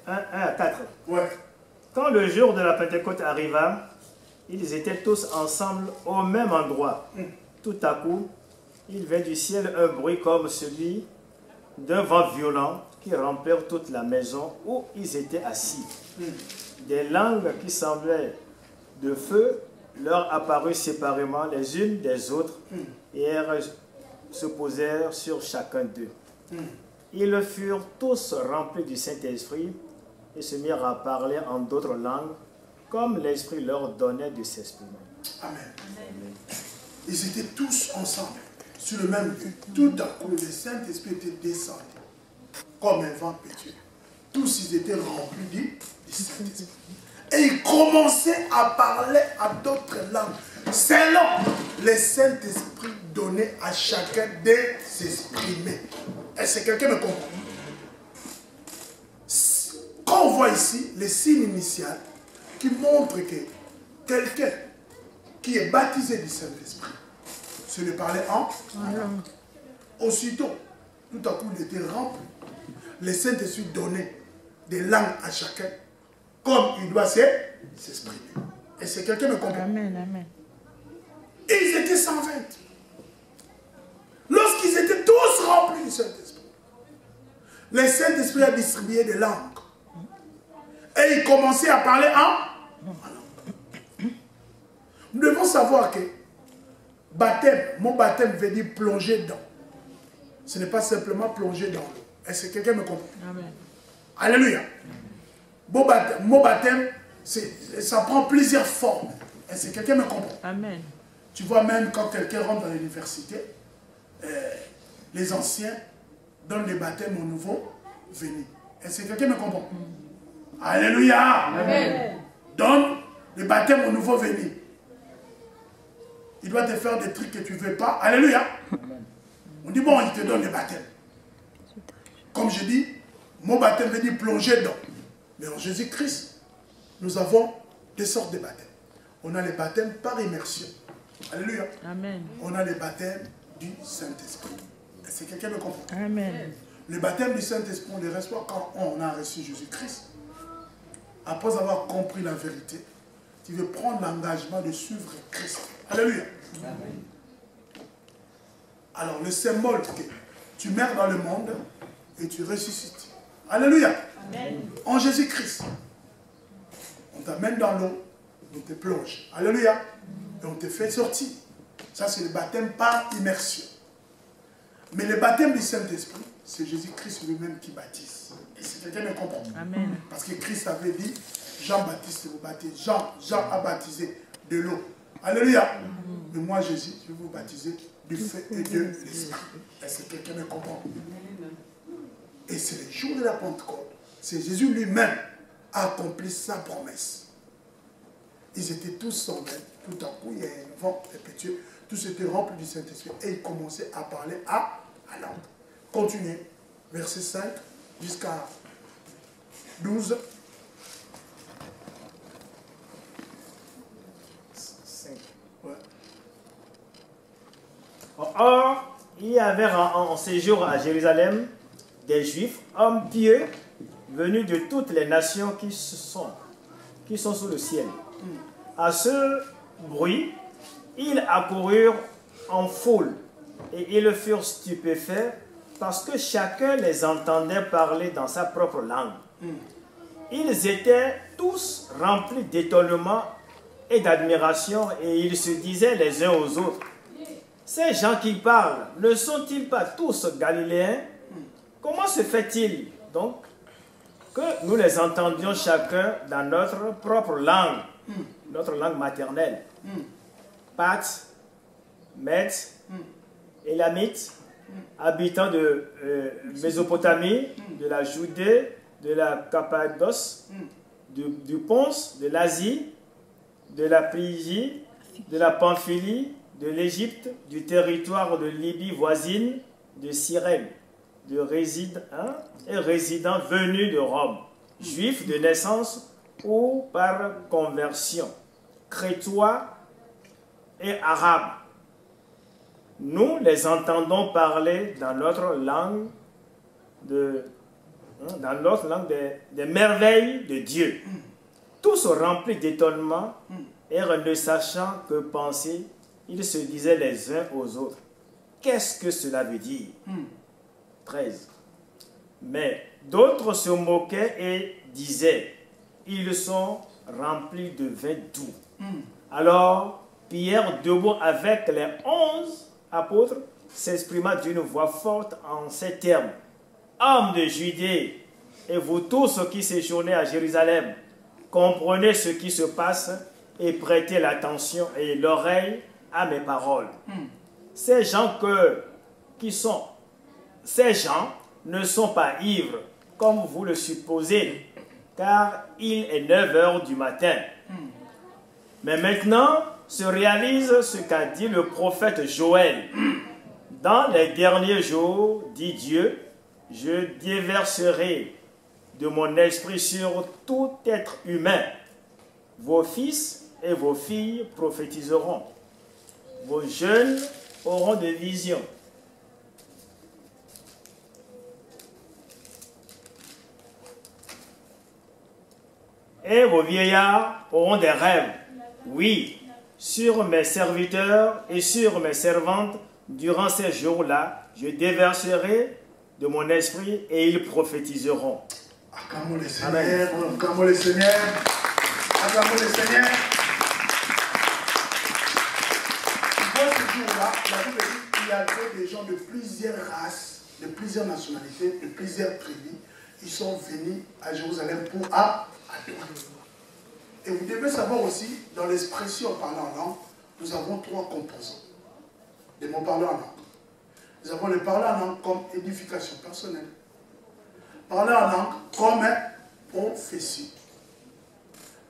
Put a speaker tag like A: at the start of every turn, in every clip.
A: 1 à 4.
B: Ouais.
A: Quand le jour de la Pentecôte arriva, ils étaient tous ensemble au même endroit. Tout à coup, il vint du ciel un bruit comme celui d'un vent violent qui remplirent toute la maison où ils étaient assis. Des langues qui semblaient de feu leur apparurent séparément les unes des autres et elles se posèrent sur chacun d'eux. Ils furent tous remplis du Saint-Esprit et se mirent à parler en d'autres langues, comme l'Esprit leur donnait de s'exprimer.
B: Amen. Amen. Ils étaient tous ensemble, sur le même lieu. Tout à coup, le Saint-Esprit était descendu, comme un vent pétueux. Tous, ils étaient remplis du Saint-Esprit. Et ils commençaient à parler à d'autres langues, selon le Saint-Esprit donnait à chacun de s'exprimer. Est-ce que quelqu'un me comprend? Quand on voit ici les signes initiaux qui montrent que quelqu'un qui est baptisé du Saint-Esprit se le parlait en langue. Aussitôt, tout à coup, il était rempli. Le Saint-Esprit donnait des langues à chacun comme il doit s'exprimer. Est-ce que quelqu'un me comprend?
C: Amen, amen.
B: Ils étaient 120. Lorsqu'ils étaient tous remplis du Saint-Esprit, le Saint-Esprit a distribué des langues. Et ils commençaient à parler en langue. Nous devons savoir que baptême, mon baptême veut dire plonger dedans. Ce n'est pas simplement plonger dans l'eau. Est-ce que quelqu'un me comprend? Amen. Alléluia. Mon baptême, ça prend plusieurs formes. Est-ce que quelqu'un me comprend? Amen. Tu vois, même quand quelqu'un rentre dans l'université, les anciens donnent des baptêmes aux nouveaux venus. Est-ce que quelqu'un me comprend? Alléluia. Amen. Donne le baptême aux nouveaux venus. Il doit te faire des trucs que tu ne veux pas. Alléluia. Amen. On dit, bon, il te donne le baptême. Comme je dis, mon baptême veut dire plonger dedans. Mais en Jésus-Christ, nous avons des sortes de baptêmes. On a les baptêmes par immersion. Alléluia. Amen. On a les baptêmes du Saint-Esprit. Est-ce que quelqu'un me comprend? Amen. Le baptême du Saint-Esprit, on le reçoit quand on a reçu Jésus-Christ. Après avoir compris la vérité, tu veux prendre l'engagement de suivre Christ. Alléluia. Amen. Alors, le symbole que tu meurs dans le monde et tu ressuscites. Alléluia. Amen. En Jésus-Christ. On t'amène dans l'eau, on te plonge. Alléluia. Et on te fait sortir. Ça, c'est le baptême par immersion. Mais le baptême du Saint-Esprit, c'est Jésus-Christ lui-même qui baptise. Et c'est quelqu'un me comprend. Amen. Parce que Christ avait dit, Jean-Baptiste vous baptise. Jean a baptisé de l'eau. Alléluia. Mais moi, Jésus, je vais vous baptiser du feu et de l'esprit. Est-ce que quelqu'un me comprend? Et c'est le jour de la Pentecôte. C'est Jésus lui-même a accompli sa promesse. Ils étaient tous semblants. Tout à coup, il y a un vent impétueux. Tous étaient remplis du Saint-Esprit. Et ils commençaient à parler à langue. Continuez. Verset 5 jusqu'à 12.
A: 5. Ouais. Or, il y avait en séjour à Jérusalem des Juifs, hommes pieux, venus de toutes les nations qui sont sous le ciel. À ce bruit, ils accoururent en foule et ils furent stupéfaits parce que chacun les entendait parler dans sa propre langue. Ils étaient tous remplis d'étonnement et d'admiration et ils se disaient les uns aux autres, ces gens qui parlent, ne sont-ils pas tous galiléens? Comment se fait-il donc que nous les entendions chacun dans notre propre langue, notre langue maternelle? Path, Mèdes, Élamites, habitants de Mésopotamie, de la Judée, de la Cappadoce, du Ponce, de l'Asie, de la Phrygie, de la Pamphylie, de l'Égypte, du territoire de Libye voisine, de Cyrène, de résidents venus de Rome, juifs de naissance ou par conversion, crétois et arabes. Nous les entendons parler dans notre langue dans l'autre langue, des merveilles de Dieu. Tous remplis d'étonnement et ne sachant que penser, ils se disaient les uns aux autres, qu'est-ce que cela veut dire? 13. Mais d'autres se moquaient et disaient, ils sont remplis de vin doux. Alors Pierre, debout avec les 11 apôtres, s'exprima d'une voix forte en ces termes. Hommes de Judée, et vous tous qui séjournez à Jérusalem, comprenez ce qui se passe et prêtez l'attention et l'oreille à mes paroles. Ces gens ne sont pas ivres, comme vous le supposez, car il est 9 heures du matin. Mais maintenant se réalise ce qu'a dit le prophète Joël. Dans les derniers jours, dit Dieu, je déverserai de mon esprit sur tout être humain. Vos fils et vos filles prophétiseront. Vos jeunes auront des visions. Et vos vieillards auront des rêves. Oui, sur mes serviteurs et sur mes servantes, durant ces jours-là, je déverserai de mon esprit et ils prophétiseront.
B: Acclamons le Seigneur, acclamons le Seigneur, acclamons le Seigneur. Dans ce jour-là, la Bible dit qu'il y avait des gens de plusieurs races, de plusieurs nationalités, de plusieurs tribus. Ils sont venus à Jérusalem pour adorer. Et vous devez savoir aussi, dans l'expression parler en langue, nous avons 3 composants des mots parler en langue. Nous avons le parler en langue comme édification personnelle, parler en langue comme prophétie,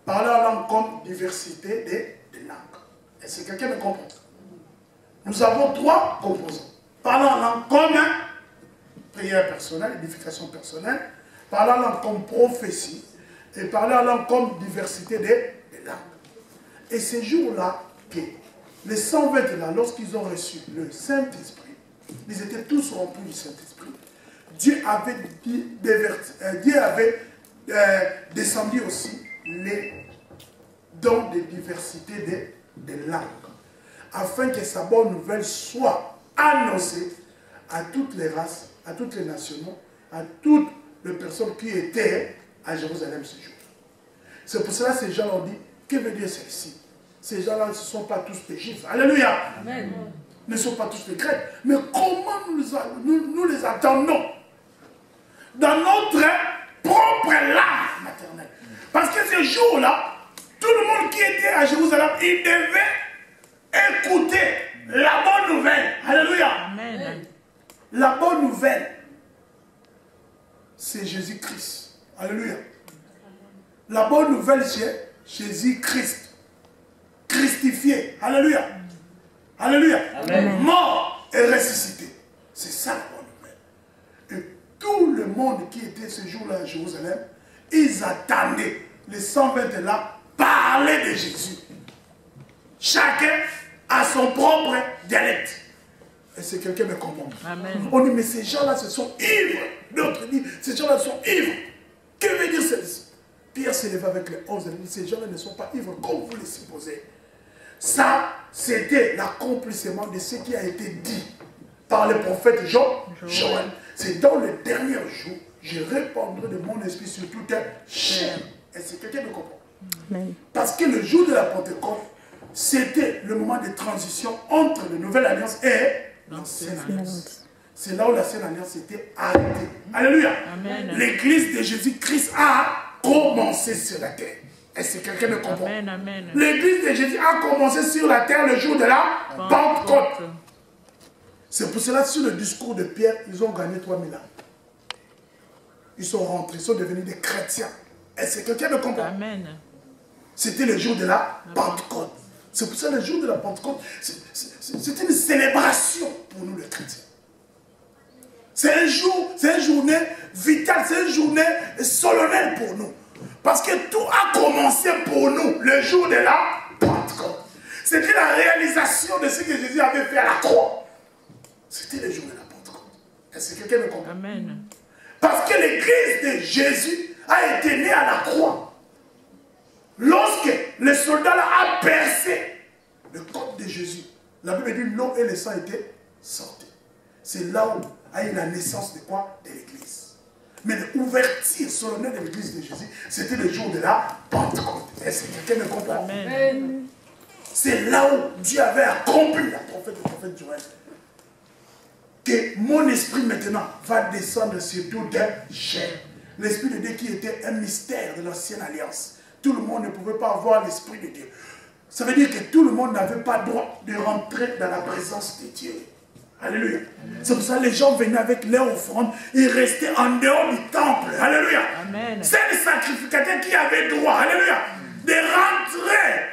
B: parler en langue comme diversité des langues. Est-ce que quelqu'un me comprend? Nous avons 3 composants. Parler en langue comme prière personnelle, édification personnelle, parler en langue comme prophétie, et parler en langue comme diversité des langues. Et ces jours-là, les 120 là, lorsqu'ils ont reçu le Saint-Esprit, ils étaient tous remplis du Saint-Esprit. Dieu avait descendu aussi les dons de diversité des langues, afin que sa bonne nouvelle soit annoncée à toutes les races, à toutes les nations, à toutes les personnes qui étaient à Jérusalem ce jour. C'est pour cela que ces gens ont dit, que veut dire celle-ci? Ces gens-là ne sont pas tous des Juifs. Alléluia. Amen. Ne sont pas tous des Grecs. Mais comment nous les attendons dans notre propre langue maternelle? Parce que ce jour-là, tout le monde qui était à Jérusalem, il devait écouter la bonne nouvelle. Alléluia. Amen. La bonne nouvelle, c'est Jésus-Christ. Alléluia. La bonne nouvelle, c'est Jésus-Christ. Christifié. Alléluia. Alléluia. Amen. Mort et ressuscité. C'est ça la bonne nouvelle. Et tout le monde qui était ce jour-là à Jérusalem, ils attendaient les 120 là parler de Jésus. Chacun a son propre dialecte. Est-ce que quelqu'un me comprend? Amen. On dit, mais ces gens-là, ce sont ivres. D'autres disent, ces gens-là sont ivres. Que veut dire ceci? Pierre s'est levé avec les 11 et dit, ces gens-là ne sont pas ivres comme vous les supposez. Ça, c'était l'accomplissement de ce qui a été dit par le prophète Joël. C'est dans le dernier jour, je répandrai de mon esprit sur toute chair. Est-ce que quelqu'un me comprend? Amen. Parce que le jour de la Pentecôte, c'était le moment de transition entre la Nouvelle Alliance et l'Ancienne Alliance. C'est là où l'Ancienne Alliance était arrêtée. Alléluia. L'église de Jésus-Christ a commencé sur la terre. Est-ce que quelqu'un me comprend? L'église de Jésus a commencé sur la terre le jour de la Pentecôte. C'est pour cela que sur le discours de Pierre, ils ont gagné 3000 ans. Ils sont rentrés, ils sont devenus des chrétiens. Est-ce que quelqu'un me comprend? C'était le jour de la Pentecôte. C'est pour ça que le jour de la Pentecôte, c'est une célébration pour nous les chrétiens. C'est un jour, c'est une journée vitale, c'est une journée solennelle pour nous. Parce que tout a commencé pour nous le jour de la Pentecôte. C'était la réalisation de ce que Jésus avait fait à la croix. C'était le jour de la Pentecôte. Est-ce que quelqu'un me comprend? Amen. Parce Parce que l'église de Jésus a été née à la croix. Lorsque le soldat là a percé le corps de Jésus, la Bible dit l'eau et le sang étaient sortis. C'est là où a eu la naissance de quoi? De l'église. Mais l'ouverture solennelle de l'église de Jésus, c'était le jour de la Pentecôte. Est-ce que quelqu'un me comprend? Amen. C'est là où Dieu avait accompli le prophète Joël. Que mon esprit maintenant va descendre sur toute chair. L'esprit de Dieu qui était un mystère de l'ancienne alliance. Tout le monde ne pouvait pas avoir l'esprit de Dieu. Ça veut dire que tout le monde n'avait pas droit de rentrer dans la présence de Dieu. Alléluia. C'est pour ça que les gens venaient avec leur offrande et restaient en dehors du temple. Alléluia. C'est le sacrificateur qui avait droit, alléluia, de rentrer,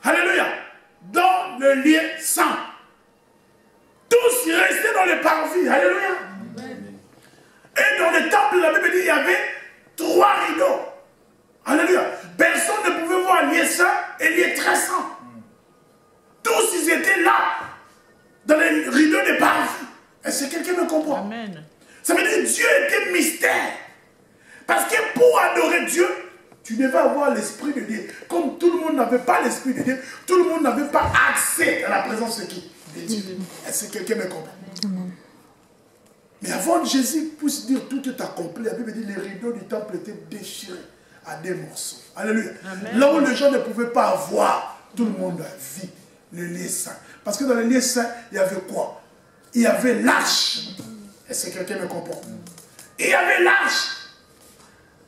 B: alléluia, dans le lieu saint. Tous restaient dans le parvis. Alléluia. Et dans le temple, la Bible dit qu'il y avait 3 rideaux. Alléluia. Personne ne pouvait voir lieu saint et lieu très saint. Tous ils étaient là, dans les rideaux des parvis. Est-ce que quelqu'un me comprend? Amen. Ça veut dire que Dieu était mystère. Parce que pour adorer Dieu, tu devais avoir l'esprit de Dieu. Comme tout le monde n'avait pas l'esprit de Dieu, tout le monde n'avait pas accès à la présence de qui? De Dieu. Est-ce que quelqu'un me comprend? Amen. Mais avant que Jésus puisse dire tout est accompli, la Bible dit les rideaux du temple étaient déchirés à des morceaux. Alléluia. Amen. Là où les gens ne pouvaient pas voir, tout le monde a vu le lieu saint. Parce que dans le lieu saint, il y avait quoi? Il y avait l'arche. Est-ce que quelqu'un me comprend? Il y avait l'arche.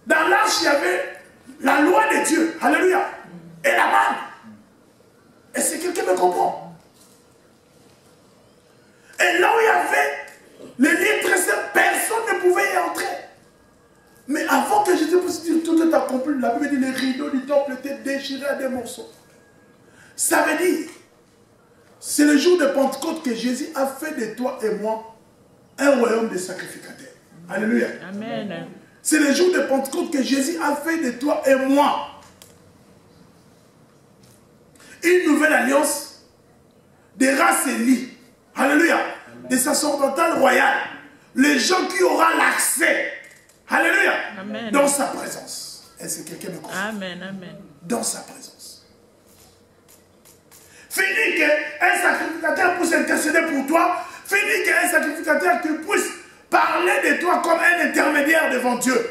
B: Dans l'arche, il y avait la loi de Dieu. Alléluia. Et la manne. Est-ce que quelqu'un me comprend? Et là où il y avait les lieux très saints, personne ne pouvait y entrer. Mais avant que Jésus puisse dire tout est accompli, la Bible dit les rideaux du temple étaient déchirés à des morceaux. Ça veut dire, c'est le jour de Pentecôte que Jésus a fait de toi et moi un royaume de sacrificateurs. Alléluia. Amen. C'est le jour de Pentecôte que Jésus a fait de toi et moi une nouvelle alliance des races élites. Alléluia. Des sacerdotales royales. Les gens qui auront l'accès. Alléluia. Amen. Dans sa présence. Est-ce que quelqu'un me comprend? Amen. Amen. Dans sa présence. Fini qu'un sacrificateur puisse intercéder pour toi. Fini qu'un sacrificateur puisse parler de toi comme un intermédiaire devant Dieu.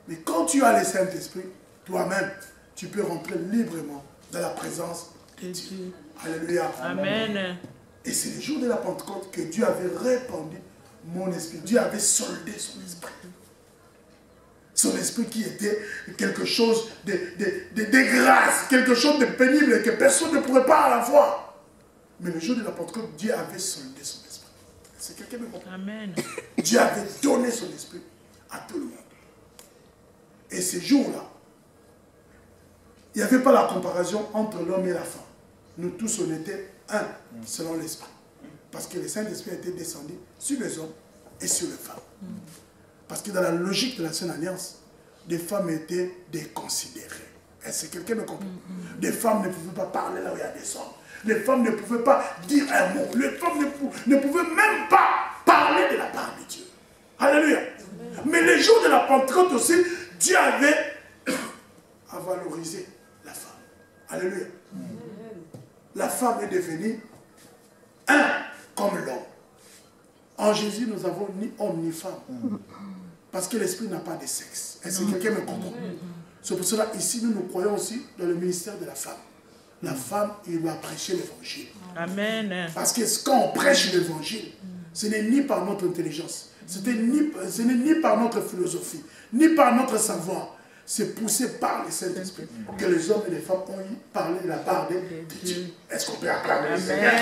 B: Mais quand tu as le Saint-Esprit, toi-même, tu peux rentrer librement dans la présence de Dieu. Alléluia. Amen. Et c'est le jour de la Pentecôte que Dieu avait répandu mon esprit. Dieu avait soldé son esprit. Son esprit qui était quelque chose de grâce, quelque chose de pénible et que personne ne pourrait pas la voir. Mais le jour de la Pentecôte, Dieu avait soldé son esprit. C'est quelqu'un me comprend? Amen. Dieu avait donné son esprit à tout le monde. Et ces jours-là, il n'y avait pas la comparaison entre l'homme et la femme. Nous tous, on était un, selon l'esprit. Parce que le Saint-Esprit était descendu sur les hommes et sur les femmes. Parce que dans la logique de la Sainte Alliance, des femmes étaient déconsidérées. Est-ce que quelqu'un me comprend? Des femmes ne pouvaient pas parler là où il y a des hommes. Les femmes ne pouvaient pas dire un mot. Les femmes ne pouvaient même pas parler de la part de Dieu. Alléluia. Mais le jour de la Pentecôte aussi, Dieu avait à valoriser la femme. Alléluia. La femme est devenue un comme l'homme. En Jésus, nous n'avons ni homme ni femme. Parce que l'esprit n'a pas de sexe. Est-ce que quelqu'un me comprend? C'est pour cela, ici, nous croyons aussi dans le ministère de la femme. La femme, il doit prêcher l'évangile. Amen. Parce que quand on prêche l'évangile, ce n'est ni par notre intelligence, ce n'est ni par notre philosophie, ni par notre savoir. C'est poussé par le Saint-Esprit que les hommes et les femmes ont parlé de la part de Dieu. Est-ce qu'on peut acclamer le Seigneur?